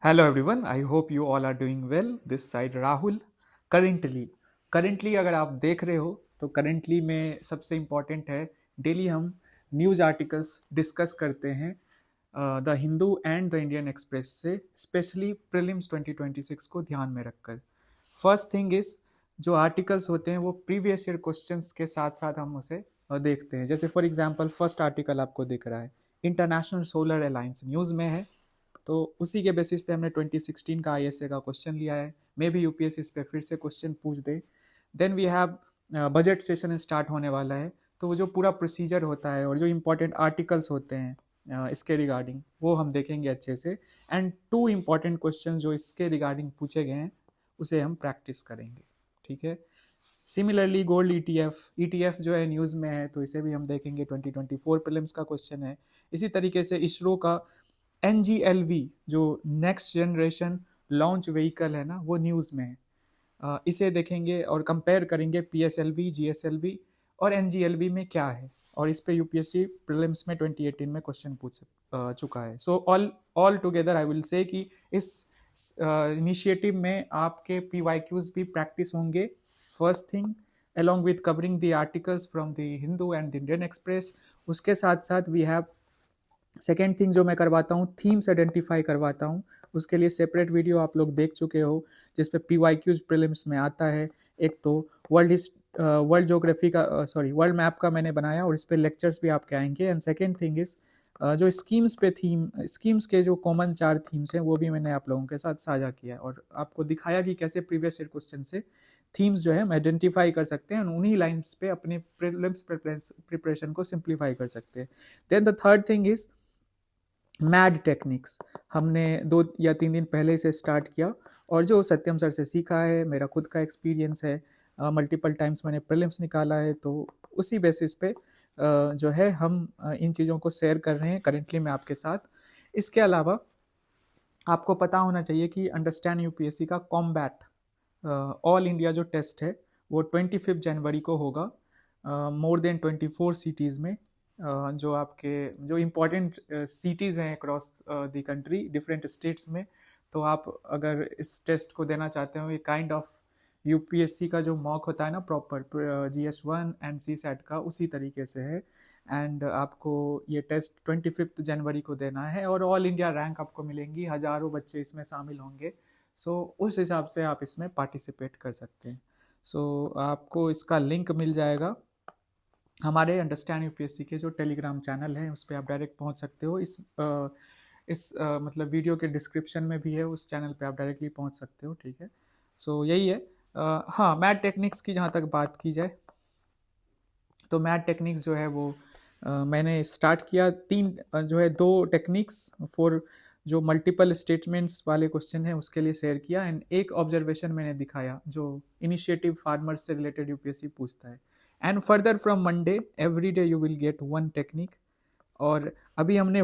Hello everyone, I hope you all are doing well. This side Rahul. Currently अगर आप देख रहे हो तो करंटली में सबसे इम्पॉर्टेंट है, डेली हम न्यूज़ आर्टिकल्स डिस्कस करते हैं the Hindu and the Indian express से, स्पेशली प्रीलिम्स 2026 को ध्यान में रखकर. फर्स्ट थिंग इज, जो आर्टिकल्स होते हैं वो प्रीवियस ईयर क्वेश्चंस के साथ साथ हम उसे देखते हैं. जैसे फॉर एग्जांपल फर्स्ट आर्टिकल आपको दिख रहा है, इंटरनेशनल सोलर अलायंस न्यूज़ में है, तो उसी के बेसिस पे हमने 2016 का आईएसए का क्वेश्चन लिया है. मे भी यूपीएससी इस पे फिर से क्वेश्चन पूछ दे. Then we have budget session start होने वाला है, तो वो जो पूरा प्रोसीजर होता है और जो इम्पोर्टेंट आर्टिकल्स होते हैं इसके रिगार्डिंग, वो हम देखेंगे अच्छे से. एंड टू इम्पॉर्टेंट क्वेश्चन जो इसके रिगार्डिंग पूछे गए हैं उसे हम प्रैक्टिस करेंगे. ठीक है. सिमिलरली गोल्ड ईटीएफ जो है न्यूज़ में है, तो इसे भी हम देखेंगे. 2024 प्रीलिम्स का क्वेश्चन है. इसी तरीके से इसरो का NGLV जो नेक्स्ट जनरेशन लॉन्च व्हीकल है ना, वो न्यूज़ में है. इसे देखेंगे और कंपेयर करेंगे PSLV, GSLV और NGLV में क्या है, और इस पे यूपीएससी प्रीलिम्स में 2018 में क्वेश्चन पूछ चुका है. So all together I will say कि इस इनिशिएटिव में आपके PYQs भी प्रैक्टिस होंगे. First thing, along with covering the articles from the Hindu and the Indian Express, उसके साथ साथ we have सेकेंड थिंग जो मैं करवाता हूँ, थीम्स आइडेंटिफाई करवाता हूँ. उसके लिए सेपरेट वीडियो आप लोग देख चुके हो जिस पे PYQs प्रीलिम्स में आता है. एक तो वर्ल्ड ज्योग्राफी का वर्ल्ड मैप का मैंने बनाया और इस पे लेक्चर्स भी आपके आएंगे. एंड सेकेंड थिंग इज जो स्कीम्स के जो कॉमन 4 थीम्स हैं वो भी मैंने आप लोगों के साथ साझा किया है और आपको दिखाया कि कैसे प्रीवियस ईयर क्वेश्चन से थीम्स जो है हम आइडेंटिफाई कर सकते हैं और उन्हीं लाइन्स पे अपने प्रीलिम्स प्रिपरेशन को सिंप्लीफाई कर सकते हैं. Then the third thing is mad techniques. हमने 2 या 3 दिन पहले से स्टार्ट किया और जो सत्यम सर से सीखा है, मेरा खुद का एक्सपीरियंस है, मल्टीपल टाइम्स मैंने प्रीलिम्स निकाला है, तो उसी बेसिस पे जो है हम इन चीज़ों को शेयर कर रहे हैं करेंटली मैं आपके साथ. इसके अलावा आपको पता होना चाहिए कि अंडरस्टैंड यूपीएससी का कॉम्बैट ऑल इंडिया जो टेस्ट है वो 25 जनवरी को होगा. मोर देन 24 सिटीज़ में, जो आपके जो इम्पोर्टेंट सिटीज़ हैं across the country, different states में. तो आप अगर इस टेस्ट को देना चाहते हो, ये काइंड ऑफ यूपीएससी का जो मॉक होता है ना प्रॉपर GS1 एंड CSAT का, उसी तरीके से है. एंड आपको ये टेस्ट 25 जनवरी को देना है और ऑल इंडिया रैंक आपको मिलेंगी, हज़ारों बच्चे इसमें शामिल होंगे. सो उस हिसाब से आप इसमें पार्टिसिपेट कर सकते हैं. सो आपको इसका लिंक मिल जाएगा हमारे अंडरस्टैंड यूपीएससी के जो टेलीग्राम चैनल है, उस पर आप डायरेक्ट पहुंच सकते हो. मतलब वीडियो के डिस्क्रिप्शन में भी है, उस चैनल पे आप डायरेक्टली पहुंच सकते हो. ठीक है. सो यही है. हाँ, मैथ टेक्निक्स की जहाँ तक बात की जाए तो मैथ टेक्निक्स जो है वो मैंने स्टार्ट किया. 2 टेक्निक्स फॉर जो मल्टीपल स्टेटमेंट्स वाले क्वेश्चन है उसके लिए शेयर किया. एंड एक ऑब्जर्वेशन मैंने दिखाया जो इनिशिएटिव फार्मर्स से रिलेटेड यूपीएससी पूछता है. And further from Monday every day you will get 1 technique. और अभी हमने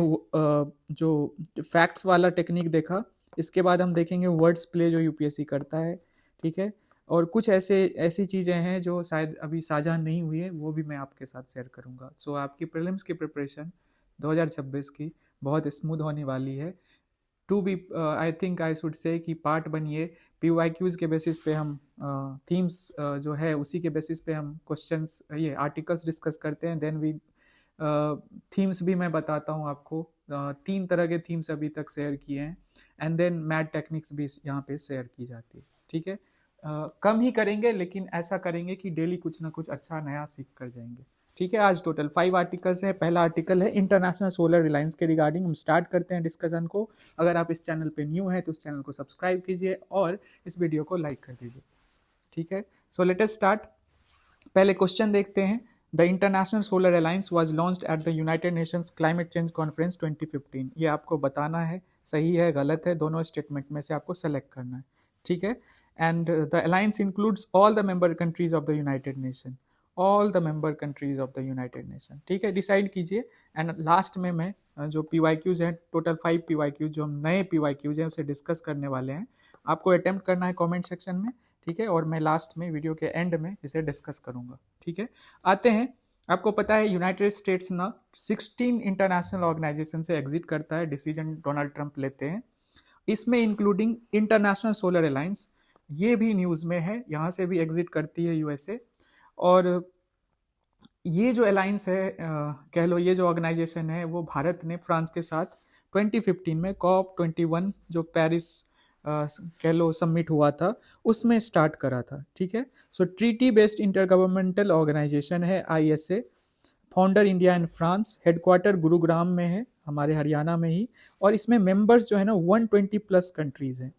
जो फैक्ट्स वाला टेक्निक देखा, इसके बाद हम देखेंगे वर्ड्स प्ले जो यूपीएससी करता है. ठीक है. और कुछ ऐसी चीज़ें हैं जो शायद अभी साझा नहीं हुई है, वो भी मैं आपके साथ शेयर करूंगा. सो आपकी प्रीलिम्स की प्रिपरेशन 2026 की बहुत स्मूथ होने वाली है. To be I think I should say कि पार्ट बनिए. PYQs के बेसिस पे हम थीम्स जो है उसी के बेसिस पे हम क्वेश्चंस, ये आर्टिकल्स डिस्कस करते हैं. देन वी थीम्स भी मैं बताता हूँ आपको. 3 तरह के थीम्स अभी तक शेयर किए हैं. एंड देन मैथ टेक्निक्स भी यहाँ पे शेयर की जाती है. ठीक है. कम ही करेंगे लेकिन ऐसा करेंगे कि डेली कुछ ना कुछ अच्छा नया सीख कर जाएंगे. ठीक है. आज टोटल 5 आर्टिकल्स हैं. पहला आर्टिकल है इंटरनेशनल सोलर रिलायंस के रिगार्डिंग. हम स्टार्ट करते हैं डिस्कशन को. अगर आप इस चैनल पे न्यू हैं तो इस चैनल को सब्सक्राइब कीजिए और इस वीडियो को लाइक कर दीजिए. ठीक है. सो लेट अस स्टार्ट. पहले क्वेश्चन देखते हैं. The international solar alliance was launched at the United Nations climate change conference 2015. ये आपको बताना है सही है गलत है, दोनों स्टेटमेंट में से आपको सेलेक्ट करना है. ठीक है. And the alliance includes all the member countries of the United nation. All the member countries of the United nation. ठीक है. डिसाइड कीजिए. एंड लास्ट में मैं जो PYQs हैं, टोटल 5 PYQs जो हम नए PYQs हैं उसे डिस्कस करने वाले हैं. आपको अटेम्प्ट करना है कमेंट सेक्शन में. ठीक है. और मैं लास्ट में वीडियो के एंड में इसे डिस्कस करूंगा. ठीक है. आते हैं. आपको पता है यूनाइटेड स्टेट्स ना 16 इंटरनेशनल ऑर्गेनाइजेशन से एग्जिट करता है. डिसीजन डोनाल्ड ट्रंप लेते हैं. इसमें इंक्लूडिंग इंटरनेशनल सोलर अलायंस, ये भी न्यूज़ में है, यहाँ से भी एग्जिट करती है यूएसए। और ये जो अलायंस है, कह लो ये जो ऑर्गेनाइजेशन है, वो भारत ने फ्रांस के साथ 2015 में COP21 जो पेरिस कह लो सबमिट हुआ था, उसमें स्टार्ट करा था। ठीक है, so treaty based intergovernmental organisation है ISA. Founder India and France, headquarter Gurugram में है, हमारे हरियाणा में ही। और इसमें मेंबर्स जो है ना 120 प्लस कंट्रीज हैं।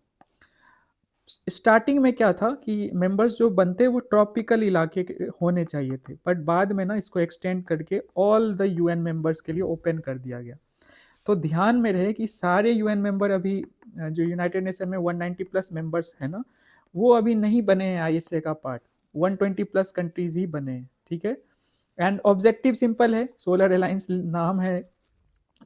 स्टार्टिंग में क्या था कि मेंबर्स जो बनते वो ट्रॉपिकल इलाके के होने चाहिए थे, बट बाद में ना इसको एक्सटेंड करके ऑल द यूएन मेंबर्स के लिए ओपन कर दिया गया। तो ध्यान में रहे कि सारे यूएन मेंबर अभी जो यूनाइटेड नेशन में 190 प्लस मेंबर्स है ना, वो अभी नहीं बने हैं आईएसए का पार्ट, 120 प्लस कंट्रीज ही बने हैं। ठीक है, एंड ऑब्जेक्टिव सिंपल है, सोलर अलायंस नाम है,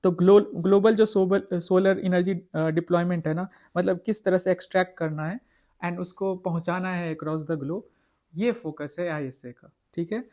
तो ग्लोबल जो सोलर एनर्जी डिप्लॉयमेंट है ना, मतलब किस तरह से एक्सट्रैक्ट करना है एंड उसको पहुंचाना है अक्रॉस द ग्लोब, ये फोकस है आईएसए का। ठीक है,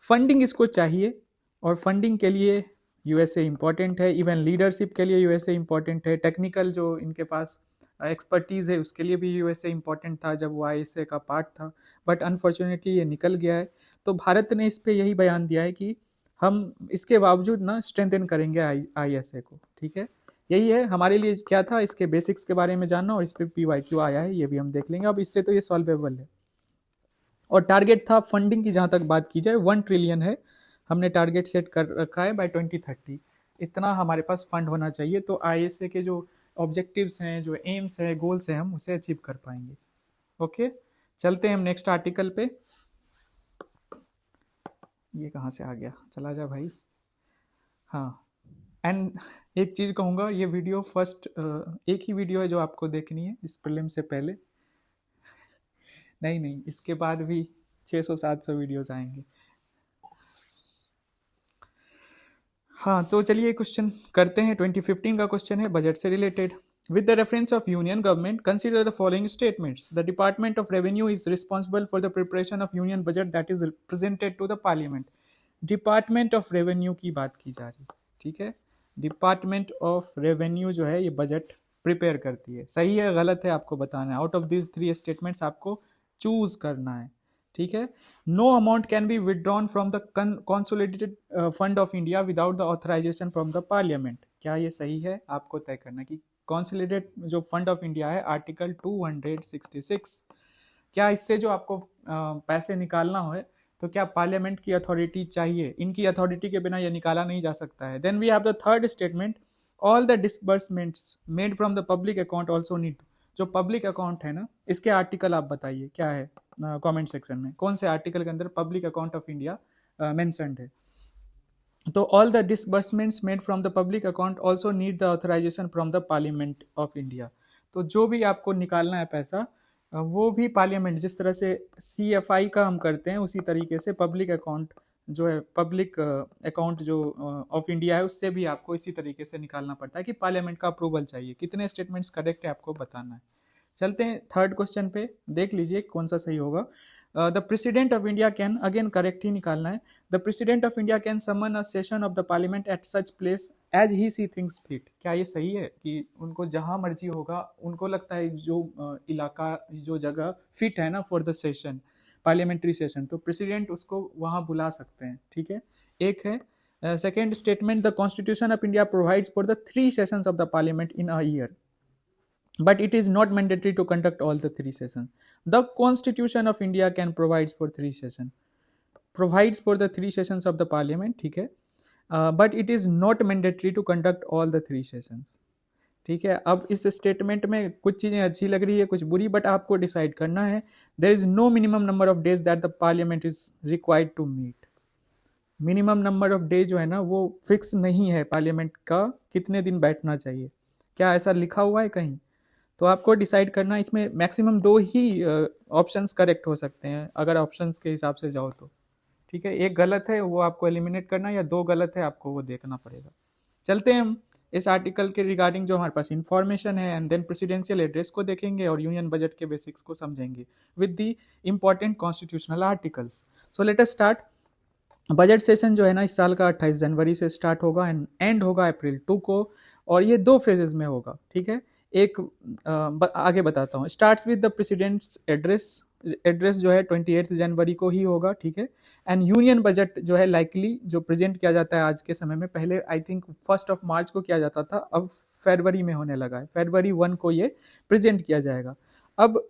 फंडिंग इसको चाहिए, और फंडिंग के लिए यूएसए इंपॉर्टेंट है, इवन लीडरशिप के लिए यूएसए इंपॉर्टेंट है, टेक्निकल जो इनके पास एक्सपर्टीज़ है उसके लिए भी यूएसए इंपॉर्टेंट था जब वो आईएसए का पार्ट था, बट अनफॉर्चुनेटली ये निकल गया है। तो भारत ने इस पर यही बयान दिया है कि हम इसके बावजूद ना स्ट्रेंथन करेंगे आईएसए को। ठीक है, यही है हमारे लिए क्या था इसके बेसिक्स के बारे में जानना, और इस पर पीवाईक्यू आया है, ये भी हम देख लेंगे। अब इससे तो ये सॉल्वेबल है। और टारगेट था फंडिंग की, जहाँ तक बात की जाए 1 ट्रिलियन है, हमने टारगेट सेट कर रखा है बाय 2030, इतना हमारे पास फंड होना चाहिए। तो आईएसए के जो ऑब्जेक्टिव्स हैं, जो एम्स हैं, गोल्स हैं, हम उसे अचीव कर पाएंगे। ओके, चलते हैं हम नेक्स्ट आर्टिकल पे। ये कहाँ से आ गया, चला जा भाई। हाँ, एंड एक चीज़ कहूँगा, ये वीडियो फर्स्ट एक ही वीडियो है जो आपको देखनी है इस प्रीलिम से पहले, नहीं नहीं, इसके बाद भी 600-700 वीडियोस आएंगे। हाँ, तो चलिए क्वेश्चन करते हैं। 2015 का क्वेश्चन है बजट से related. With the reference of union government, consider the following statements. The department of revenue is responsible for the preparation of union budget that is presented to the parliament. Department of revenue की बात की जा रही है। ठीक है, department of revenue जो है ये बजट प्रिपेयर करती है। सही है गलत है आपको बताना है, आउट ऑफ दिस 3 स्टेटमेंट्स आपको चूज करना है। ठीक है, no amount can be withdrawn from the consolidated fund of India without the authorisation from the parliament. क्या ये सही है, आपको तय करना कि कंसोलिडेटेड जो फंड ऑफ इंडिया है आर्टिकल 266, क्या इससे जो आपको पैसे निकालना हो तो क्या पार्लियामेंट की अथॉरिटी चाहिए? इनकी अथॉरिटी के बिना ये निकाला नहीं जा सकता है। Then we have the third statement, all the disbursements made from the public account also need. जो पब्लिक अकाउंट है ना, इसके आर्टिकल आप बताइए क्या है, कमेंट सेक्शन में कौन से आर्टिकल के अंदर public account of India mentioned है। तो all the disbursements made from the public account also need the authorisation from the parliament of India. तो जो भी आपको निकालना है पैसा, वो भी पार्लियामेंट, जिस तरह से CFI का हम करते हैं उसी तरीके से पब्लिक अकाउंट जो है, पब्लिक अकाउंट जो ऑफ इंडिया है, उससे भी आपको इसी तरीके से निकालना पड़ता है कि पार्लियामेंट का अप्रूवल चाहिए। कितने स्टेटमेंट्स करेक्ट है आपको बताना है। चलते हैं थर्ड क्वेश्चन पे, देख लीजिए कौन सा सही होगा। The president of India can, again correct ही निकालना है, the president of India can summon a session of the parliament at such place as he see things fit. क्या ये सही है कि उनको जहां मर्जी होगा, उनको लगता है जो इलाका, जो जगह फिट है ना for the session, parliamentary session, तो प्रेसिडेंट उसको वहां बुला सकते हैं। ठीक है, एक है। Second statement, the constitution of India provides for the 3 sessions of the parliament in a year, but it is not mandatory to conduct all the 3 sessions. The Constitution of India can provides for 3 sessions, provides for the 3 sessions of the parliament, ठीक है, but it is not mandatory to conduct all the 3 sessions. ठीक है, अब इस statement में कुछ चीज़ें अच्छी लग रही है, कुछ बुरी, बट आपको डिसाइड करना है। There is no minimum number of days that the parliament is required to meet. Minimum number of day जो है ना वो फिक्स नहीं है, पार्लियामेंट का कितने दिन बैठना चाहिए, क्या ऐसा लिखा हुआ है कहीं? तो आपको डिसाइड करना, इसमें मैक्सिमम 2 ही ऑप्शंस करेक्ट हो सकते हैं अगर ऑप्शंस के हिसाब से जाओ तो। ठीक है, एक गलत है वो आपको एलिमिनेट करना, या 2 गलत है आपको वो देखना पड़ेगा। चलते हैं हम इस आर्टिकल के रिगार्डिंग जो हमारे पास इंफॉर्मेशन है, एंड देन प्रेसिडेंशियल एड्रेस को देखेंगे और यूनियन बजट के बेसिक्स को समझेंगे with the important constitutional articles. So let us start. Budget session जो है ना इस साल का 28 जनवरी से स्टार्ट होगा एंड एंड होगा अप्रैल 2 को, और ये 2 फेजेस में होगा। ठीक है, एक आगे बताता हूँ। Starts with the president's address, address जो है 28 जनवरी को ही होगा, ठीक है। एंड यूनियन बजट जो है लाइकली जो प्रेजेंट किया जाता है आज के समय में, पहले आई थिंक 1 मार्च को किया जाता था, अब फरवरी में होने लगा है, February 1 को ये प्रेजेंट किया जाएगा। अब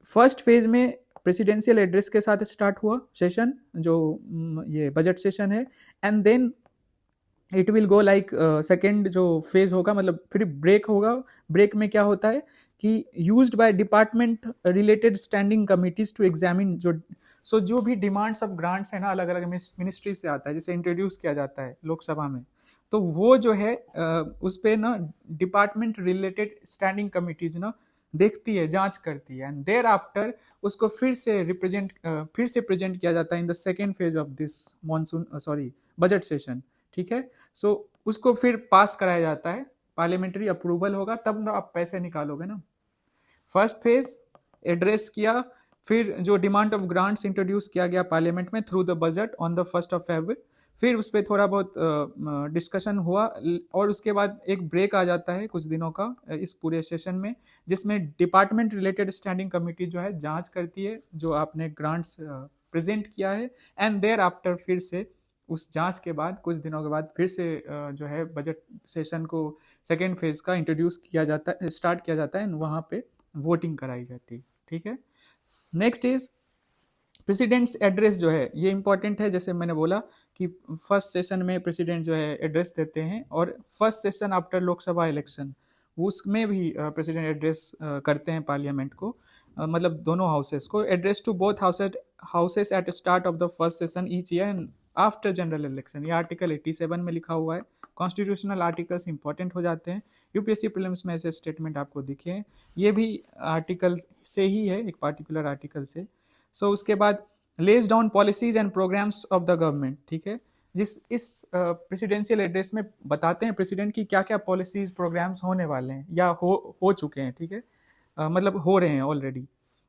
फर्स्ट फेज में प्रेसिडेंशियल एड्रेस के साथ स्टार्ट हुआ सेशन, जो ये बजट सेशन है, and then it will go like second जो फेज होगा, मतलब फिर ब्रेक होगा। ब्रेक में क्या होता है कि used by department related standing committees to examine जो भी डिमांड्स ऑफ ग्रांट्स है ना, अलग अलग मिनिस्ट्री से आता है, जिसे इंट्रोड्यूस किया जाता है लोकसभा में, तो वो जो है उस पर ना डिपार्टमेंट रिलेटेड स्टैंडिंग कमिटीज ना देखती है, जांच करती है, एंड देयर आफ्टर उसको फिर से प्रेजेंट किया जाता है in the second phase of this budget session, ठीक है। सो उसको फिर पास कराया जाता है, पार्लियामेंट्री अप्रूवल होगा, तब ना आप पैसे निकालोगे ना। फर्स्ट फेज एड्रेस किया, फिर जो डिमांड ऑफ ग्रांट्स इंट्रोड्यूस किया गया पार्लियामेंट में through the budget on the 1 फिर उस पर थोड़ा बहुत डिस्कशन हुआ, और उसके बाद एक ब्रेक आ जाता है कुछ दिनों का इस पूरे सेशन में, जिसमें डिपार्टमेंट रिलेटेड स्टैंडिंग कमेटी जो है जांच करती है जो आपने ग्रांट्स प्रेजेंट किया है, एंड देयर आफ्टर फिर से उस जांच के बाद कुछ दिनों के बाद फिर से जो है बजट सेशन को सेकेंड फेज का इंट्रोड्यूस किया जाता है, स्टार्ट किया जाता है, वहाँ पे वोटिंग कराई जाती है, ठीक है। नेक्स्ट इज प्रेसिडेंट्स एड्रेस जो है, ये इंपॉर्टेंट है। जैसे मैंने बोला कि फर्स्ट सेशन में प्रेसिडेंट जो है एड्रेस देते हैं, और first session after Lok Sabha election उसमें भी प्रेसिडेंट एड्रेस करते हैं पार्लियामेंट को, मतलब दोनों हाउसेस को। Address to both houses at start of the first session each year and after general election, ये आर्टिकल 87 में लिखा हुआ है। कॉन्स्टिट्यूशनल आर्टिकल्स इंपॉर्टेंट हो जाते हैं, यूपीएससी प्रीलिम्स में ऐसे स्टेटमेंट आपको दिखे हैं, ये भी आर्टिकल से ही है, एक पार्टिकुलर आर्टिकल से। सो उसके बाद lays down policies and programmes of the government, ठीक है। इस प्रेसिडेंशियल एड्रेस में बताते हैं प्रेसिडेंट की क्या क्या पॉलिसीज प्रोग्राम्स होने वाले हैं या हो चुके हैं, ठीक है, मतलब हो रहे हैं already.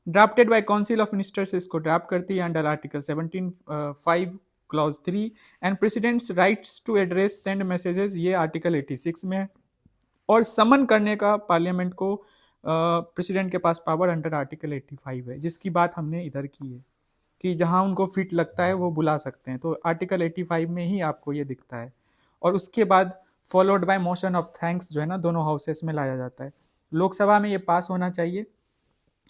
Drafted by council of ministers, इसको ड्राफ्ट करती है under article 17(5) clause 3, and president's rights to address send messages, ये आर्टिकल 86 में है, और समन करने का पार्लियामेंट को प्रेसिडेंट के पास पावर अंडर आर्टिकल 85 है, जिसकी बात हमने इधर की है कि जहां उनको फिट लगता है वो बुला सकते हैं, तो आर्टिकल 85 में ही आपको ये दिखता है। और उसके बाद followed by motion of thanks जो है ना, दोनों हाउसेस में लाया जाता है। लोकसभा में ये पास होना चाहिए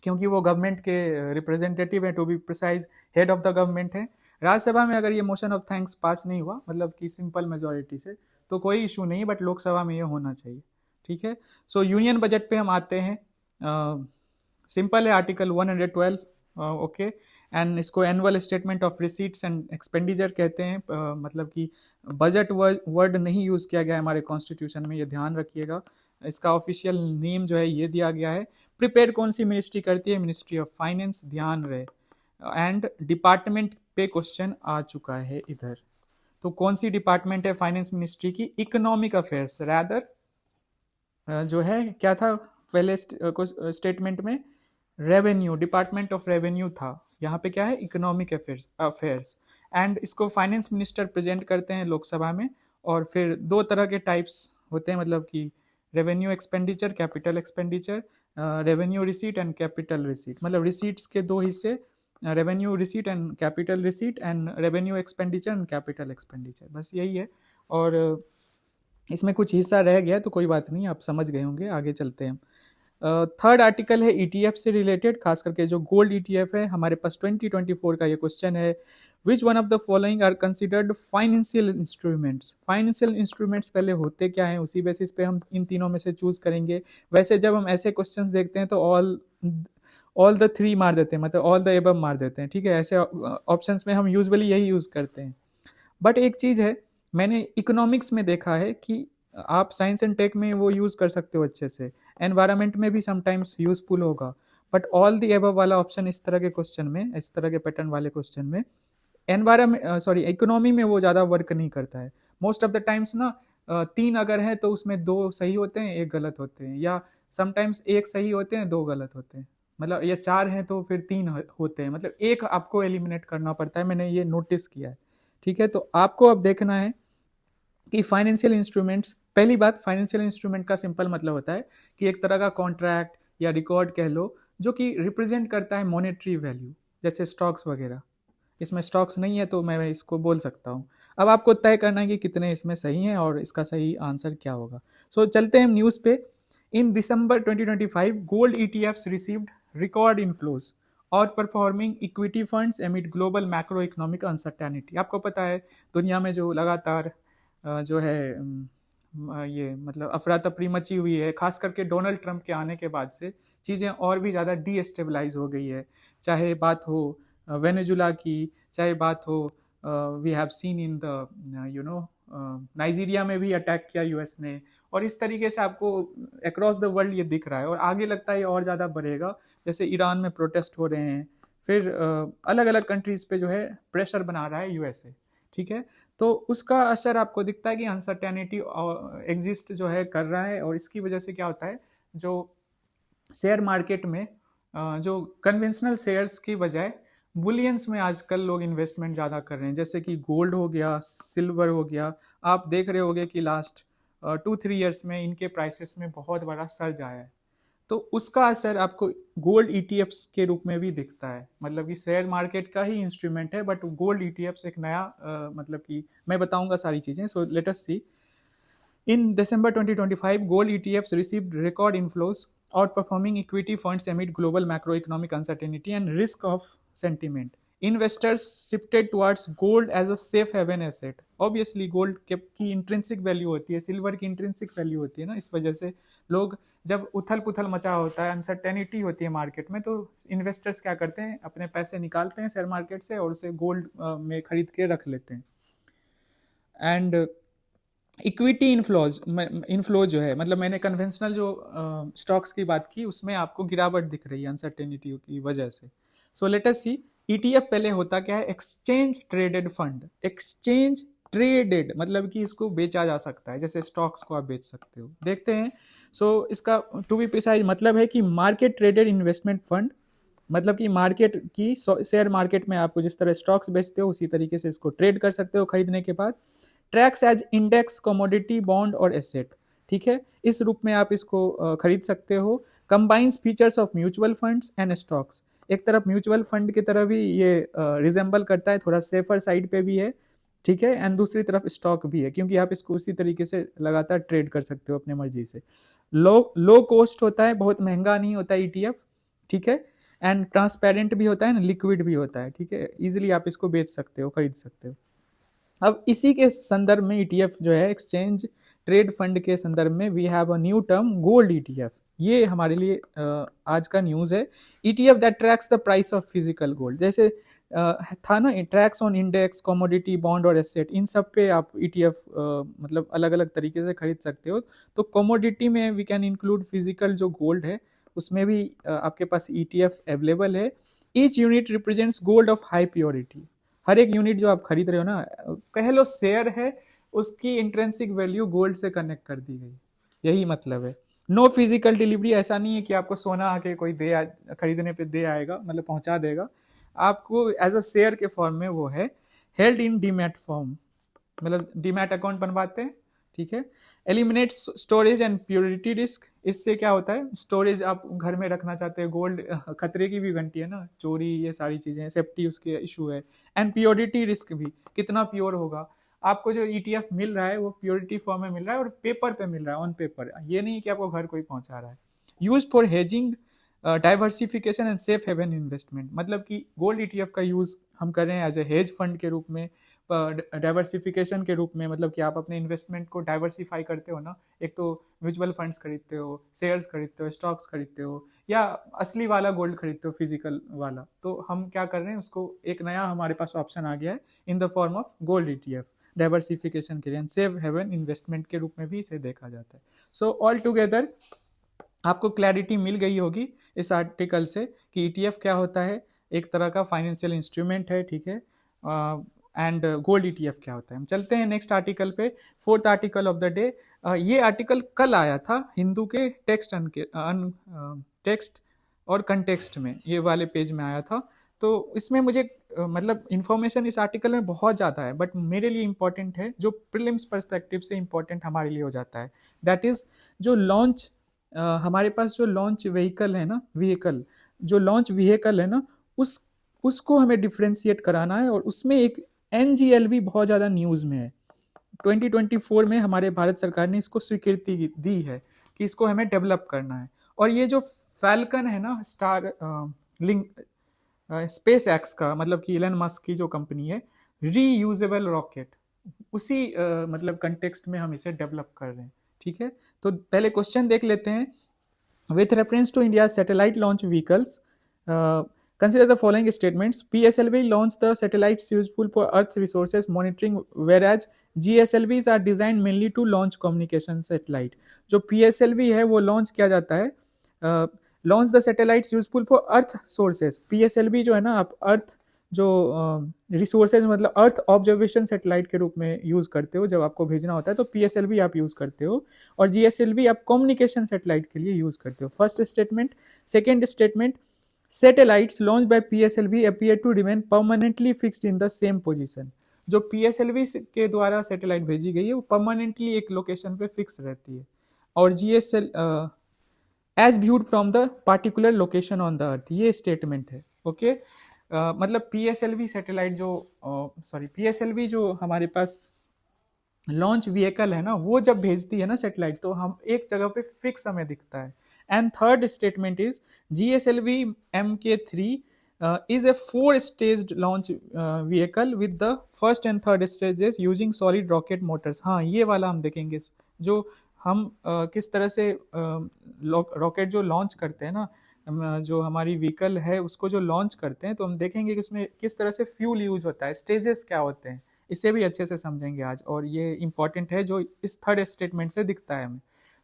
क्योंकि वो गवर्नमेंट के रिप्रेजेंटेटिव है, to be precise head of the government है। राज्यसभा में अगर ये मोशन ऑफ थैंक्स पास नहीं हुआ, मतलब कि सिंपल मेजोरिटी से, तो कोई इशू नहीं, बट लोकसभा में ये होना चाहिए, ठीक है। सो यूनियन बजट पे हम आते हैं। सिंपल है, आर्टिकल 112, ओके। एंड इसको annual statement of receipts and expenditure कहते हैं, मतलब कि बजट वर्ड नहीं यूज़ किया गया है हमारे कॉन्स्टिट्यूशन में, ये ध्यान रखिएगा। इसका ऑफिशियल नेम जो है ये दिया गया है। प्रिपेयर कौन सी मिनिस्ट्री करती है? मिनिस्ट्री ऑफ फाइनेंस, ध्यान रहे। एंड डिपार्टमेंट पे क्वेश्चन आ चुका है इधर, तो कौन सी डिपार्टमेंट है फाइनेंस मिनिस्ट्री की? इकोनॉमिक अफेयर्स, रैदर जो है क्या था पहले स्टेटमेंट में? रेवेन्यू, डिपार्टमेंट ऑफ रेवेन्यू था, यहाँ पे क्या है? Economic affairs. एंड इसको फाइनेंस मिनिस्टर प्रेजेंट करते हैं लोकसभा में। और फिर दो तरह के टाइप्स होते हैं, मतलब कि revenue expenditure, capital expenditure, revenue receipt and capital receipt. मतलब रिसीट्स के दो हिस्से, revenue receipt and capital receipt, and revenue expenditure and capital expenditure, बस यही है। और इसमें कुछ हिस्सा रह गया तो कोई बात नहीं, आप समझ गए होंगे। आगे चलते हैं। थर्ड आर्टिकल है ईटीएफ से रिलेटेड, खास करके जो गोल्ड ईटीएफ है। हमारे पास 2024 का ये क्वेश्चन है, which one of the following are considered financial instruments. Financial instruments पहले होते क्या हैं, उसी बेसिस पे हम इन तीनों में से चूज करेंगे। वैसे जब हम ऐसे क्वेश्चंस देखते हैं तो ऑल द थ्री मार देते हैं, मतलब ऑल द एबव मार देते हैं, ठीक है। ऐसे ऑप्शंस में हम यूजुअली यही यूज करते हैं। बट एक चीज़ है, मैंने इकोनॉमिक्स में देखा है कि आप साइंस एंड टेक में वो यूज़ कर सकते हो अच्छे से, एनवायरनमेंट में भी समटाइम्स यूजफुल होगा। बट ऑल द एबव वाला ऑप्शन इस तरह के क्वेश्चन में, इस तरह के पैटर्न वाले क्वेश्चन में, इकोनॉमी में वो ज़्यादा वर्क नहीं करता है। मोस्ट ऑफ द टाइम्स ना, 3 अगर है तो उसमें 2 सही होते हैं, 1 गलत होते हैं, या समटाइम्स 1 सही होते हैं, 2 गलत होते हैं, मतलब या 4 हैं तो फिर 3 होते हैं, मतलब 1 आपको एलिमिनेट करना पड़ता है। मैंने ये नोटिस किया है, ठीक है। तो आपको अब देखना है कि फाइनेंशियल इंस्ट्रूमेंट्स, पहली बात, फाइनेंशियल इंस्ट्रूमेंट का सिंपल मतलब होता है कि एक तरह का कॉन्ट्रैक्ट या रिकॉर्ड कह लो जो कि रिप्रेजेंट करता है मॉनेटरी वैल्यू, जैसे स्टॉक्स वगैरह। इसमें स्टॉक्स नहीं है तो मैं इसको बोल सकता हूँ। अब आपको तय करना है कि कितने इसमें सही हैं और इसका सही आंसर क्या होगा। सो चलते हैं न्यूज़ पे। इन दिसंबर 2025 gold ETFs received record inflows out performing equity funds एमिड global macro economic uncertainty. आपको पता है दुनिया में जो लगातार जो है ये मतलब अफरा तफरी मची हुई है, खास करके डोनाल्ड ट्रंप के आने के बाद से चीज़ें और भी ज़्यादा डीएस्टेबलाइज हो गई है। चाहे बात हो वेनेजुला की, चाहे बात हो we have seen in the you know Nigeria में भी अटैक किया यूएस ने, और इस तरीके से आपको अक्रॉस द वर्ल्ड ये दिख रहा है और आगे लगता है ये और ज़्यादा बढ़ेगा। जैसे ईरान में प्रोटेस्ट हो रहे हैं, फिर अलग अलग कंट्रीज़ पे जो है प्रेशर बना रहा है यूएसए, ठीक है। तो उसका असर आपको दिखता है कि अनसर्टेनिटी एग्जिस्ट जो है कर रहा है, और इसकी वजह से क्या होता है, जो शेयर मार्केट में जो कन्वेंशनल शेयर्स की बजाय बुलियंस में आजकल लोग इन्वेस्टमेंट ज़्यादा कर रहे हैं, जैसे कि गोल्ड हो गया, सिल्वर हो गया। आप देख रहे होंगे कि लास्ट 2-3 ईयर्स में इनके प्राइसेस में बहुत बड़ा सर्ज आया है। तो उसका असर आपको गोल्ड ईटीएफ्स के रूप में भी दिखता है, मतलब कि शेयर मार्केट का ही इंस्ट्रूमेंट है बट गोल्ड ईटीएफ्स एक नया मतलब कि मैं बताऊंगा सारी चीज़ें। So let us see. In December 2025, gold ETFs received record inflows, outperforming equity funds amid global macroeconomic uncertainty and risk of sentiment. Investors shifted towards gold as a safe haven asset. Obviously, gold की intrinsic value होती है, silver की intrinsic value होती है ना, इस वजह से लोग जब उथल पुथल मचा होता है, अनसर्टेनिटी होती है मार्केट में, तो इन्वेस्टर्स क्या करते हैं, अपने पैसे निकालते हैं शेयर मार्केट से और उसे गोल्ड में खरीद के रख लेते हैं। एंड इक्विटी इनफ्लो जो है, मतलब मैंने कन्वेंशनल जो स्टॉक्स की बात की उसमें आपको गिरावट दिख रही है अनसर्टेनिटी की वजह से। सो लेट अस सी। ईटीएफ पहले होता क्या है, exchange traded fund. Exchange traded मतलब कि इसको बेचा जा सकता है, जैसे स्टॉक्स को आप बेच सकते हो। देखते हैं। सो इसका टू बी प्रिसाइज मतलब है कि मार्केट ट्रेडेड इन्वेस्टमेंट फंड, मतलब कि मार्केट की शेयर मार्केट में आपको जिस तरह स्टॉक्स बेचते हो उसी तरीके से इसको ट्रेड कर सकते हो खरीदने के बाद। Tracks as index, commodity, bond और एसेट, ठीक है, इस रूप में आप इसको खरीद सकते हो। Combines features of mutual funds and stocks, एक तरफ म्यूचुअल फंड की तरह भी ये रिजेंबल करता है, थोड़ा सेफर साइड पे भी है, ठीक है, एंड दूसरी तरफ स्टॉक भी है, क्योंकि आप इसको उसी तरीके से लगातार ट्रेड कर सकते हो अपने मर्जी से। लो कॉस्ट होता है, बहुत महंगा नहीं होता ईटीएफ, ठीक है, एंड ट्रांसपेरेंट भी होता है ना, लिक्विड भी होता है, ठीक है, इजिली आप इसको बेच सकते हो, खरीद सकते हो। अब इसी के संदर्भ में ईटीएफ जो है, एक्सचेंज ट्रेड फंड के संदर्भ में we have a new term, gold ETF. ये हमारे लिए आज का न्यूज़ है। ETF that tracks the price of physical gold, जैसे था ना, tracks on index, commodity, bond और एसेट, इन सब पे आप ईटीएफ मतलब अलग अलग तरीके से खरीद सकते हो। तो कमोडिटी में वी कैन इंक्लूड फिजिकल जो गोल्ड है, उसमें भी आपके पास ईटीएफ अवेलेबल है। Each unit represents gold of high purity. हर एक यूनिट जो आप खरीद रहे हो ना, कह लो शेयर है, उसकी इंट्रेंसिक वैल्यू गोल्ड से कनेक्ट कर दी गई, यही मतलब है। नो फिजिकल डिलीवरी, ऐसा नहीं है कि आपको सोना आके कोई खरीदने पे दे आएगा, मतलब पहुंचा देगा आपको, एज अ शेयर के फॉर्म में वो है। हेल्ड इन डीमैट फॉर्म, मतलब डीमैट अकाउंट बनवाते हैं, ठीक है। Eliminate storage and purity risk, इससे क्या होता है, स्टोरेज आप घर में रखना चाहते हैं, गोल्ड खतरे की भी घंटी है ना, चोरी, ये सारी चीजें, सेफ्टी उसके इशू है। एंड प्योरिटी रिस्क भी, कितना प्योर होगा। आपको जो ईटीएफ मिल रहा है वो प्योरिटी फॉर्म में मिल रहा है और पेपर पे मिल रहा है, ऑन पेपर, ये नहीं कि आपको घर कोई पहुंचा रहा है। Use for hedging, diversification and safe haven investment, मतलब कि गोल्ड ईटीएफ का यूज हम कर रहे हैं एज ए हेज फंड के रूप में, डाइवर्सिफिकेशन के रूप में, मतलब कि आप अपने इन्वेस्टमेंट को डाइवर्सिफाई करते हो ना, एक तो म्यूचुअल फंड्स खरीदते हो, शेयर्स खरीदते हो, स्टॉक्स खरीदते हो, या असली वाला गोल्ड खरीदते हो, फिजिकल वाला। तो हम क्या कर रहे हैं, उसको एक नया हमारे पास ऑप्शन आ गया है in the form of gold ETF, diversification के लिए सेफ हेवन इन्वेस्टमेंट के रूप में भी इसे देखा जाता है। सो ऑल टुगेदर आपको क्लैरिटी मिल गई होगी इस आर्टिकल से कि ईटीएफ क्या होता है, एक तरह का फाइनेंशियल इंस्ट्रूमेंट है, ठीक है, एंड गोल्ड ईटीएफ क्या होता है। हम चलते हैं नेक्स्ट आर्टिकल पे, fourth article of the day. ये आर्टिकल कल आया था हिंदू के टेक्स्ट और कंटेक्स्ट में, ये वाले पेज में आया था। तो इसमें मुझे मतलब इंफॉर्मेशन इस आर्टिकल में बहुत ज़्यादा है, बट मेरे लिए इंपॉर्टेंट है जो प्रीलिम्स पर्सपेक्टिव से इंपॉर्टेंट हमारे लिए हो जाता है, दैट इज़ जो लॉन्च, हमारे पास जो लॉन्च व्हीकल है ना, जो लॉन्च व्हीकल है ना, उसको हमें डिफ्रेंशिएट कराना है, और उसमें एक NGLV बहुत ज़्यादा न्यूज़ में है। 2024 में हमारे भारत सरकार ने इसको स्वीकृति दी है कि इसको हमें डेवलप करना है। और ये जो फैल्कन है ना, स्टार लिंक स्पेस एक्स का, मतलब कि इलन मस्क की जो कंपनी है, रीयूजेबल रॉकेट, उसी मतलब कंटेक्स्ट में हम इसे डेवलप कर रहे हैं। ठीक है, तो पहले क्वेश्चन देख लेते हैं। With reference to India satellite launch vehicles, consider the following statements. PSLV launched the satellites useful for Earth's resources monitoring, whereas GSLVs are designed mainly to launch communication satellite. जो PSLV है वो launch किया जाता है, launch the satellites useful for earth sources. PSLV जो है ना, आप अर्थ जो रिसोर्सेज मतलब अर्थ ऑब्जर्वेशन सैटेलाइट के रूप में यूज़ करते हो, जब आपको भेजना होता है तो PSLV आप यूज़ करते हो, और GSLV आप कम्युनिकेशन सैटेलाइट के लिए यूज़ करते हो। First statement. Second statement, satellites launched by PSLV appear to remain permanently fixed in the same position. जो PSLV के द्वारा सैटेलाइट भेजी गई है वो परमानेंटली एक लोकेशन पे फिक्स रहती है, और GSL as viewed from the particular location on the earth, ये स्टेटमेंट है। ओके, मतलब PSLV सैटेलाइट जो PSLV जो हमारे पास लॉन्च व्हीकल है ना, वो जब भेजती है ना सैटेलाइट, तो हम एक जगह पे फिक्स हमें दिखता है। And third statement is GSLV Mk3 is a 4-staged launch vehicle with the first and third stages using solid rocket motors. हाँ, ये वाला हम देखेंगे, जो हम किस तरह से रॉकेट जो लॉन्च करते हैं ना, जो हमारी व्हीकल है उसको जो लॉन्च करते हैं, तो हम देखेंगे कि उसमें किस तरह से फ्यूल यूज होता है, स्टेजेस क्या होते हैं, इसे भी अच्छे से समझेंगे आज, और ये इंपॉर्टेंट है जो इस थर्ड स्टेटमेंट से दिखता है हमें।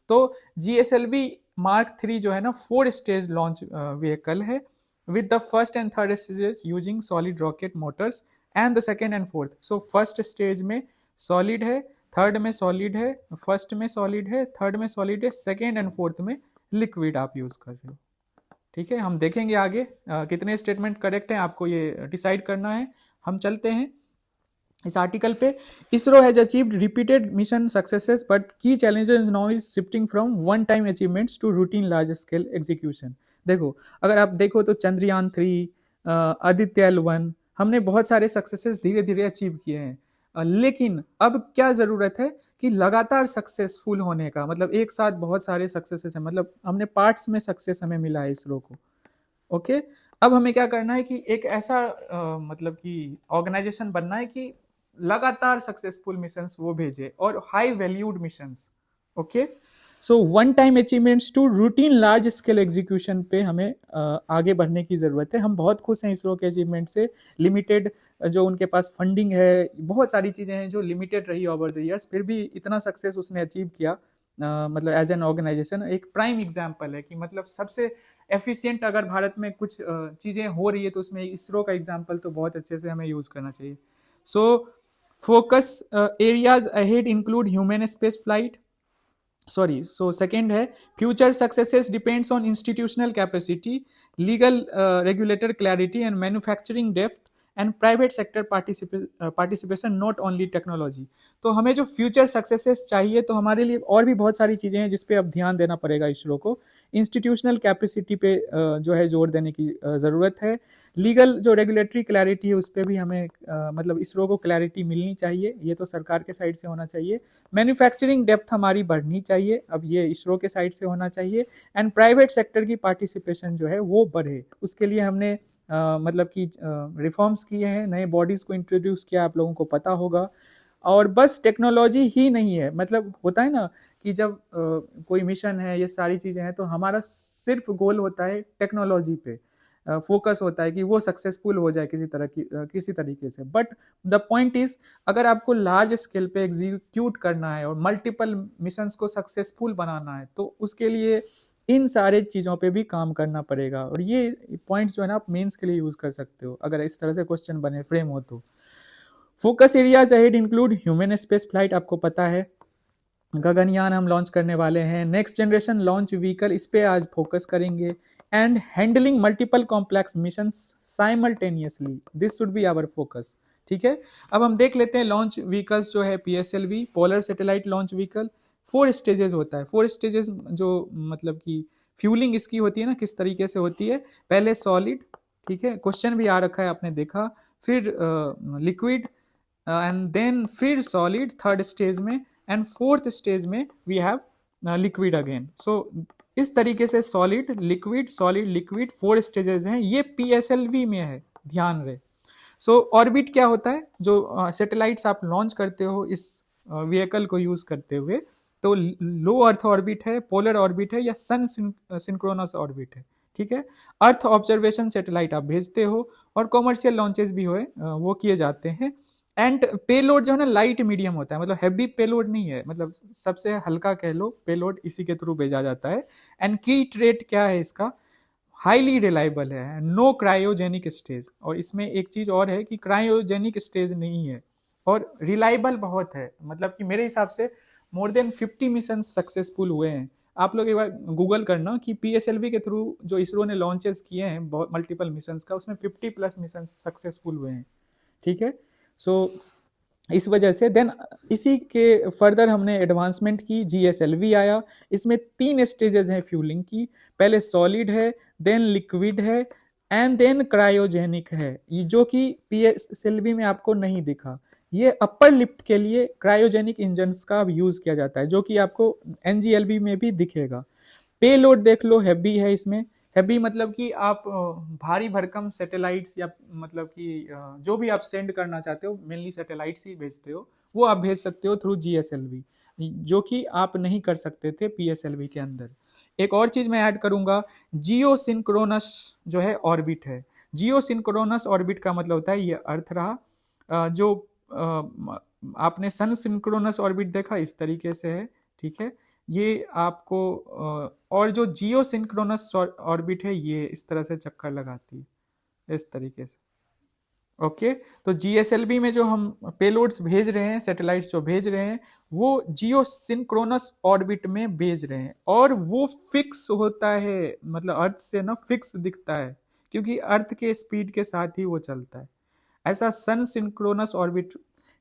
तो GSLV Mark 3 जो है ना 4-stage लॉन्च व्हीकल है with the first and third stages using solid rocket motors and the second and fourth. So first stage में solid है, third में solid है, first में solid है, third में solid है, second and fourth में liquid आप यूज कर रहे हो। ठीक है, हम देखेंगे आगे कितने स्टेटमेंट करेक्ट हैं, आपको ये डिसाइड करना है। हम चलते हैं इस आर्टिकल पे। ISRO has achieved repeated mission successes but key challenges now is shifting from one time achievements to routine large scale execution. देखो, अगर आप देखो तो चंद्रयान 3, आदित्य L1, हमने बहुत सारे सक्सेसेस धीरे धीरे अचीव किए हैं, लेकिन अब क्या ज़रूरत है कि लगातार सक्सेसफुल होने का, मतलब एक साथ बहुत सारे सक्सेसेस हैं, मतलब हमने पार्ट्स में सक्सेस हमें मिला है इसरो को। ओके, अब हमें क्या करना है कि एक ऐसा मतलब कि ऑर्गेनाइजेशन बनना है कि लगातार सक्सेसफुल मिशंस वो भेजे, और high valued missions. Okay, so one time achievements to routine large scale execution पे हमें आगे बढ़ने की ज़रूरत है। हम बहुत खुश हैं इसरो के अचीवमेंट से। लिमिटेड जो उनके पास फंडिंग है, बहुत सारी चीज़ें हैं जो लिमिटेड रही ओवर द ईयर्स, फिर भी इतना सक्सेस उसने अचीव किया, मतलब एज एन ऑर्गेनाइजेशन एक प्राइम एग्जाम्पल है कि मतलब सबसे एफिशिएंट अगर भारत में कुछ चीज़ें हो रही है तो उसमें इसरो का एग्जाम्पल तो बहुत अच्छे से हमें यूज़ करना चाहिए। So focus areas ahead include human space flight, so second है future successes depends on institutional capacity, legal regulator clarity and manufacturing depth and private sector participation, not only technology. तो हमें जो फ्यूचर सक्सेसेस चाहिए तो हमारे लिए और भी बहुत सारी चीज़ें हैं जिस पे अब ध्यान देना पड़ेगा इसरो को। इंस्टीट्यूशनल कैपेसिटी पे जो है जोर देने की ज़रूरत है। लीगल जो रेगुलेटरी क्लैरिटी है उस पर भी हमें मतलब इसरो को क्लैरिटी मिलनी चाहिए, ये तो सरकार के साइड से होना चाहिए। मैन्युफैक्चरिंग डेप्थ हमारी बढ़नी चाहिए, अब ये इसरो के साइड से होना चाहिए। एंड प्राइवेट सेक्टर की पार्टिसिपेशन जो है वो बढ़े, उसके लिए हमने मतलब कि रिफॉर्म्स किए हैं, नए बॉडीज़ को इंट्रोड्यूस किया, आप लोगों को पता होगा। और बस टेक्नोलॉजी ही नहीं है, मतलब होता है ना कि जब कोई मिशन है, ये सारी चीज़ें हैं, तो हमारा सिर्फ गोल होता है टेक्नोलॉजी पे, फोकस होता है कि वो सक्सेसफुल हो जाए किसी तरीके से। बट द पॉइंट इज, अगर आपको लार्ज स्केल पे एग्जीक्यूट करना है और मल्टीपल मिशंस को सक्सेसफुल बनाना है, तो उसके लिए इन सारे चीज़ों पे भी काम करना पड़ेगा। और ये पॉइंट्स जो है ना आप मेंस के लिए यूज़ कर सकते हो अगर इस तरह से क्वेश्चन बने फ्रेम हो तो। Focus areas ahead include human space flight, आपको पता है गगनयान हम लॉन्च करने वाले हैं। नेक्स्ट जनरेशन लॉन्च व्हीकल, इस पे आज फोकस करेंगे। and handling multiple complex missions simultaneously. This should be our focus. ठीक है, अब हम देख लेते हैं लॉन्च व्हीकल्स जो है PSLV, polar satellite launch vehicle. 4 stages होता है, 4 स्टेजेस जो मतलब कि फ्यूलिंग इसकी होती है ना, किस तरीके से होती है। पहले सॉलिड, ठीक है, क्वेश्चन भी आ रखा है आपने देखा, फिर लिक्विड एंड देन फिर सॉलिड थर्ड स्टेज में, एंड फोर्थ स्टेज में वी हैव लिक्विड अगेन। सो इस तरीके से सॉलिड लिक्विड 4 स्टेजेस हैं, ये PSLV में है, ध्यान रहे। सो ऑर्बिट क्या होता है, जो सैटेलाइट्स आप लॉन्च करते हो इस व्हीकल को यूज करते हुए, तो लो अर्थ ऑर्बिट है, पोलर ऑर्बिट है, या सन सिंक्रोनस ऑर्बिट है। ठीक है, अर्थ ऑब्जर्वेशन सैटेलाइट आप भेजते हो, और कॉमर्शियल लॉन्चेस भी हुए वो किए जाते हैं। एंड पेलोड जो है ना लाइट मीडियम होता है, मतलब हैवी पेलोड नहीं है, मतलब सबसे हल्का कह लो पेलोड, इसी के थ्रू भेजा जाता है। एंड की ट्रेट क्या है इसका, हाईली रिलायबल है, नो क्रायोजेनिक स्टेज। और इसमें एक चीज और है कि क्रायोजेनिक स्टेज नहीं है, और रिलायबल बहुत है, मतलब कि मेरे हिसाब से मोर देन 50 मिशन सक्सेसफुल हुए हैं। आप लोग एक बार गूगल करना कि PSLV के थ्रू जो इसरो ने लॉन्चेस किए हैं मल्टीपल मिशन का, उसमें 50+ मिशन सक्सेसफुल हुए हैं। ठीक है, सो इस वजह से देन इसी के फर्दर हमने एडवांसमेंट की, GSLV आया। इसमें 3 स्टेजेस हैं फ्यूलिंग की, पहले सॉलिड है, देन लिक्विड है, एंड देन क्रायोजेनिक है, ये जो कि PSLV में आपको नहीं दिखा। ये अपर लिफ्ट के लिए क्रायोजेनिक इंजन्स का यूज किया जाता है, जो कि आपको NGLV में भी दिखेगा। पेलोड देख लो, हैवी है इसमें। हैवी मतलब कि आप भारी भरकम सैटेलाइट्स, या मतलब कि जो भी आप सेंड करना चाहते हो, मेनली सैटेलाइट्स ही भेजते हो, वो आप भेज सकते हो थ्रू GSLV, जो कि आप नहीं कर सकते थे PSLV के अंदर। एक और चीज मैं ऐड करूंगा, जियो सिंक्रोनस जो है ऑर्बिट है। जियो सिंक्रोनस ऑर्बिट का मतलब होता है, ये अर्थ रहा, जो आपने सन सिंक्रोनस ऑर्बिट देखा इस तरीके से है। ठीक है, ये आपको और जो जियो सिंक्रोनस ऑर्बिट है, ये इस तरह से चक्कर लगाती है, इस तरीके से। ओके, तो GSLV में जो हम पेलोड्स भेज रहे हैं, सैटेलाइट्स जो भेज रहे हैं, वो जियो सिंक्रोनस ऑर्बिट में भेज रहे हैं, और वो फिक्स होता है, मतलब अर्थ से ना फिक्स दिखता है, क्योंकि अर्थ के स्पीड के साथ ही वो चलता है। ऐसा सन सिंक्रोनस ऑर्बिट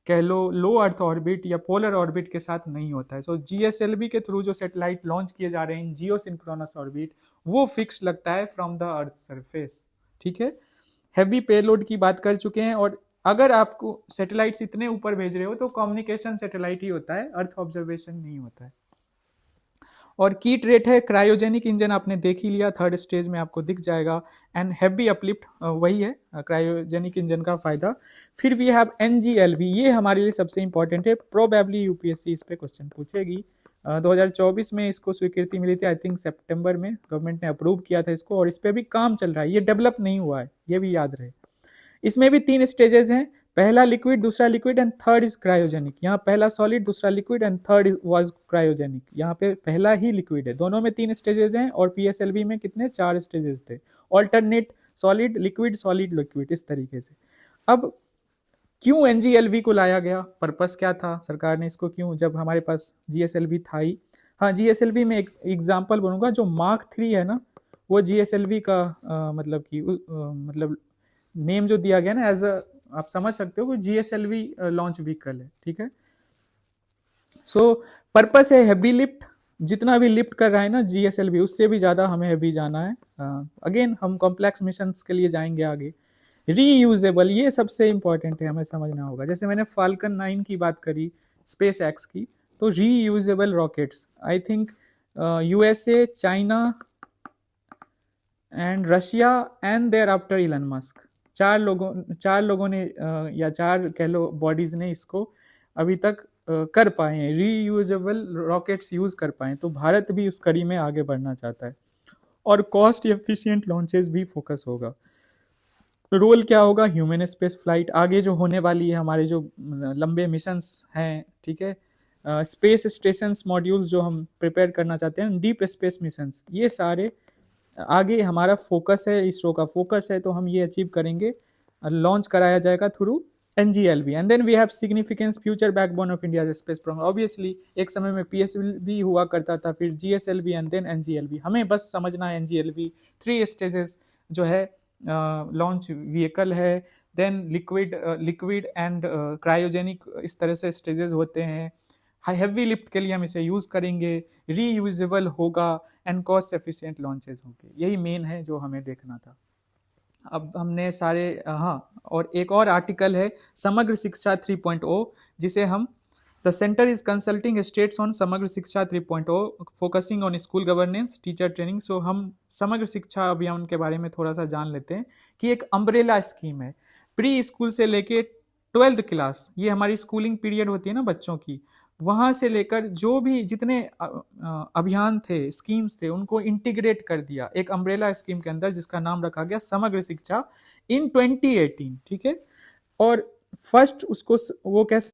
कह लो अर्थ ऑर्बिट या पोलर ऑर्बिट के साथ नहीं होता है। सो GSLV के थ्रू जो सैटेलाइट लॉन्च किए जा रहे हैं जियो सिंक्रोनस ऑर्बिट, वो फिक्स लगता है फ्रॉम द अर्थ सरफेस। ठीक है, हैवी पेलोड की बात कर चुके हैं, और अगर आपको सैटेलाइट्स इतने ऊपर भेज रहे हो तो कम्युनिकेशन सैटेलाइट ही होता है, अर्थ ऑब्जर्वेशन नहीं होता है। और की ट्रेट है, क्रायोजेनिक इंजन आपने देख ही लिया, थर्ड स्टेज में आपको दिख जाएगा। एंड हैवी अपलिफ्ट वही है क्रायोजेनिक इंजन का फायदा। फिर वी हैव NGLV, ये हमारे लिए सबसे इंपॉर्टेंट है, प्रोबेबली UPSC इस पे क्वेश्चन पूछेगी। 2024 में इसको स्वीकृति मिली थी, आई थिंक सितंबर में गवर्नमेंट ने अप्रूव किया था इसको, और इस पे भी काम चल रहा है, ये डेवलप नहीं हुआ है, ये भी याद रहे। इसमें भी 3 स्टेजेस हैं, पहला लिक्विड, दूसरा liquid, and third is cryogenic. यहाँ पहला सॉलिड, दूसरा liquid, and third was cryogenic. यहाँ पे पहला ही लिक्विड है, दोनों में 3 स्टेजेस हैं, और PSLV में कितने 4 स्टेजेस थे, ऑल्टरनेट सॉलिड लिक्विड, इस तरीके से। अब क्यों NGLV को लाया गया, पर्पस क्या था, सरकार ने इसको क्यों, जब हमारे पास GSLV था ही। हाँ, GSLV में एक एग्जाम्पल बनूंगा, जो मार्क 3 है ना, वो GSLV का मतलब कि मतलब नेम जो दिया गया ना, एज अ आप समझ सकते हो, वो GSLV लॉन्च व्हीकल है। ठीक है, सो पर्पस है हैवी लिफ्ट, जितना भी लिफ्ट कर रहा है ना GSLV, उससे भी ज्यादा हमें हैवी जाना है। अगेन हम कॉम्प्लेक्स मिशंस के लिए जाएंगे आगे। रीयूजेबल, ये सबसे इंपॉर्टेंट है, हमें समझना होगा। जैसे मैंने फाल्कन 9 की बात करी, स्पेस एक्स की, तो reusable rockets, I think USA, China and Russia, and thereafter Elon Musk, चार लोगों ने या 4 कह लो बॉडीज ने इसको अभी तक कर पाए हैं, रीयूजेबल रॉकेट्स यूज कर पाए। तो भारत भी उस कड़ी में आगे बढ़ना चाहता है, और कॉस्ट एफिशिएंट लॉन्चेस भी फोकस होगा। रोल क्या होगा, ह्यूमन स्पेस फ्लाइट, आगे जो होने वाली है, हमारे जो लंबे मिशंस हैं, ठीक है, स्पेस स्टेशन मॉड्यूल्स जो हम प्रिपेयर करना चाहते हैं, डीप स्पेस मिशंस, ये सारे आगे हमारा फोकस है, इसरो का फोकस है, तो हम ये अचीव करेंगे, लॉन्च कराया जाएगा through NGLV, and then we have significance future backbone of India's space program. Obviously एक समय में PSLV हुआ करता था, फिर GSLV एंड देन NGLV. हमें बस समझना है NGLV 3 स्टेजेस जो है लॉन्च व्हीकल है, देन लिक्विड एंड क्रायोजेनिक, इस तरह से स्टेजेस होते हैं. हैवी लिफ्ट के लिए हम इसे यूज करेंगे, रीयूजेबल होगा एंड कॉस्ट एफिशिएंट लॉन्चेस होंगे. यही मेन है जो हमें देखना था. अब हमने सारे हाँ, और एक और आर्टिकल है समग्र शिक्षा 3.0, जिसे हम the centre is consulting states on Samagra Shiksha 3.0 focusing on school governance teacher training. So हम समग्र शिक्षा अभियान के बारे में थोड़ा सा जान लेते हैं कि एक अम्ब्रेला स्कीम है. प्री स्कूल से लेके 12th क्लास, ये हमारी स्कूलिंग पीरियड होती है ना बच्चों की, वहां से लेकर जो भी जितने अभियान थे, स्कीम्स थे, उनको इंटीग्रेट कर दिया एक अम्ब्रेला स्कीम के अंदर, जिसका नाम रखा गया समग्र शिक्षा इन 2018. ठीक है, और फर्स्ट उसको वो कैसे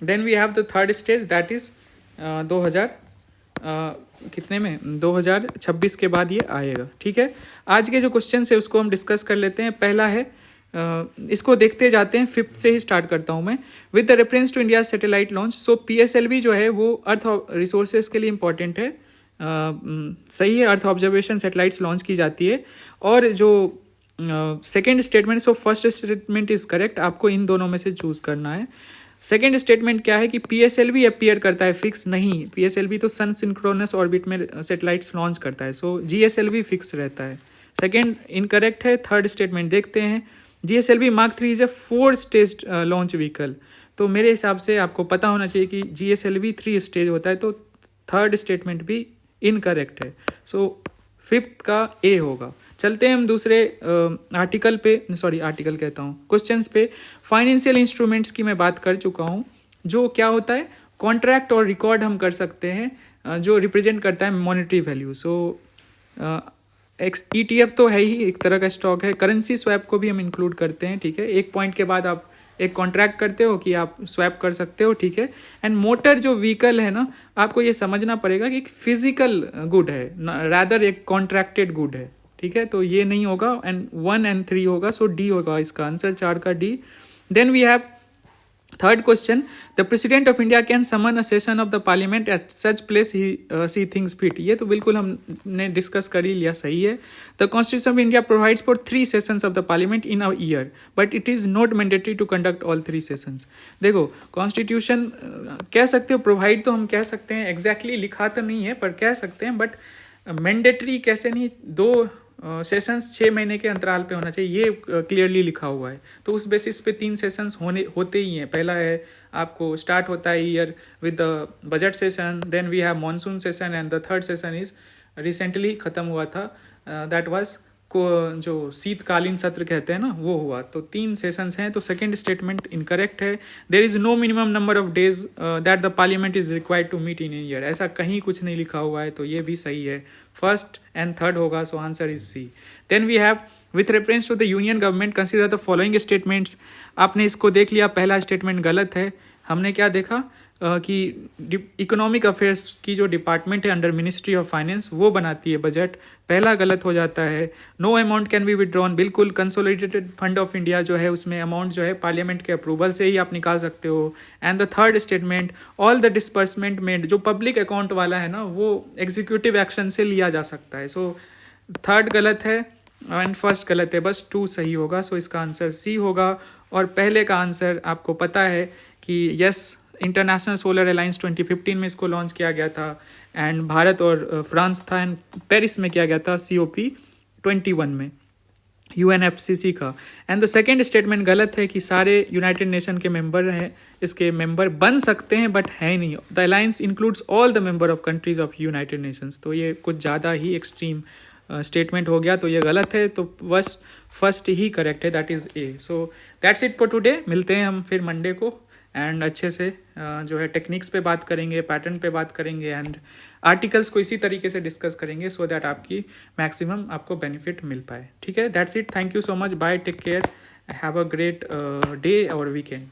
then we have the third stage that is 2000 कितने में 2026 के बाद ये आएगा. ठीक है, आज के जो क्वेश्चन है उसको हम डिस्कस कर लेते हैं. पहला है इसको देखते जाते हैं, 5th से ही स्टार्ट करता हूँ मैं. With the reference to India satellite launch, so PSLV जो है वो अर्थ रिसोर्सेज के लिए इंपॉर्टेंट है. सही है, अर्थ ऑब्जर्वेशन सैटेलाइट्स लॉन्च की जाती है. और जो second statement, so first statement is correct, आपको इन दोनों में से चूज करना है. सेकेंड स्टेटमेंट क्या है कि PSLV अपीयर करता है, फिक्स नहीं. PSLV तो सन सिंक्रोनस ऑर्बिट में सैटेलाइट्स लॉन्च करता है, सो GSLV फिक्स रहता है. सेकेंड इनकरेक्ट है. थर्ड स्टेटमेंट देखते हैं. GSLV Mark 3 is a 4 stage launch vehicle. तो मेरे हिसाब से आपको पता होना चाहिए कि GSLV 3 स्टेज होता है, तो थर्ड स्टेटमेंट भी इनकरेक्ट है. सो 5th का A होगा. चलते हैं हम दूसरे आर्टिकल पे, सॉरी आर्टिकल कहता हूँ, क्वेश्चंस पे. फाइनेंशियल इंस्ट्रूमेंट्स की मैं बात कर चुका हूँ. जो क्या होता है, कॉन्ट्रैक्ट और रिकॉर्ड हम कर सकते हैं जो रिप्रेजेंट करता है मॉनेटरी वैल्यू. सो ETF तो है ही, एक तरह का स्टॉक है. करेंसी स्वैप को भी हम इंक्लूड करते हैं. ठीक है, एक पॉइंट के बाद आप एक कॉन्ट्रैक्ट करते हो कि आप स्वैप कर सकते हो. ठीक है, एंड मोटर जो व्हीकल है ना, आपको ये समझना पड़ेगा कि एक फिजिकल गुड है, रादर एक कॉन्ट्रैक्टेड गुड है. ठीक है, तो ये नहीं होगा. एंड 1 and 3 होगा, सो D होगा इसका आंसर, 4 का D. Then we have third question, the president of India can summon a session of the parliament at such place he see things fit. ये तो बिल्कुल हमने डिस्कस कर ही लिया, सही है. The constitution of India provides for 3 sessions of the parliament in a year, but it is not mandatory to conduct all 3 sessions. देखो, constitution कह सकते हो, प्रोवाइड तो हम कह सकते हैं, एग्जैक्टली लिखा तो नहीं है पर कह सकते हैं, बट मैंडेटरी कैसे नहीं, 2 सेशंस 6 महीने के अंतराल पे होना चाहिए, ये क्लियरली लिखा हुआ है. तो उस बेसिस पे 3 सेशंस होते ही हैं. पहला है आपको स्टार्ट होता है year with the budget session, then we have monsoon session, and the third session is recently खत्म हुआ था दैट वाज को जो शीतकालीन सत्र कहते हैं ना वो हुआ। तो 3 सेशंस हैं, तो सेकंड स्टेटमेंट इनकरेक्ट है। There is no minimum number of days that the parliament is required to meet in year, ऐसा कहीं कुछ नहीं लिखा हुआ है, तो ये भी सही है। फर्स्ट एंड थर्ड होगा, so answer is C. Then we have with reference to the union government consider the following statements. आपने इसको देख लिया, पहला स्टेटमेंट गलत है। हमने क्या देखा कि इकोनॉमिक अफेयर्स की जो डिपार्टमेंट है अंडर मिनिस्ट्री ऑफ फाइनेंस वो बनाती है बजट, पहला गलत हो जाता है। No amount can be withdrawn, बिल्कुल कंसोलिडेटेड फंड ऑफ इंडिया जो है उसमें अमाउंट जो है पार्लियामेंट के अप्रूवल से ही आप निकाल सकते हो। And the third statement, all the disbursement में जो पब्लिक अकाउंट वाला है ना वो एग्जीक्यूटिव एक्शन से लिया जा सकता है। सो थर्ड गलत है एंड फर्स्ट गलत है, बस 2 सही होगा। सो इसका आंसर सी होगा। और पहले का आंसर आपको पता है कि यस, इंटरनेशनल सोलर अलायंस 2015 में इसको लॉन्च किया गया था एंड भारत और फ्रांस था एंड पेरिस में किया गया था COP 21 में UNFCCC का। एंड द सेकेंड स्टेटमेंट गलत है कि सारे यूनाइटेड नेशन के मेंबर हैं, इसके मेंबर बन सकते हैं बट है नहीं। The alliance includes all the member of countries of United Nations, तो ये कुछ ज़्यादा ही एक्सट्रीम स्टेटमेंट हो गया, तो ये गलत है। तो बस फर्स्ट ही करेक्ट है, that is a. So that's it for today. मिलते हैं हम फिर मंडे को एंड अच्छे से जो है टेक्निक्स पे बात करेंगे, पैटर्न पे बात करेंगे एंड आर्टिकल्स को इसी तरीके से डिस्कस करेंगे सो दैट आपकी मैक्सिमम आपको बेनिफिट मिल पाए। ठीक है, that's it, thank you so much, bye, take care, have a great day और वीकेंड।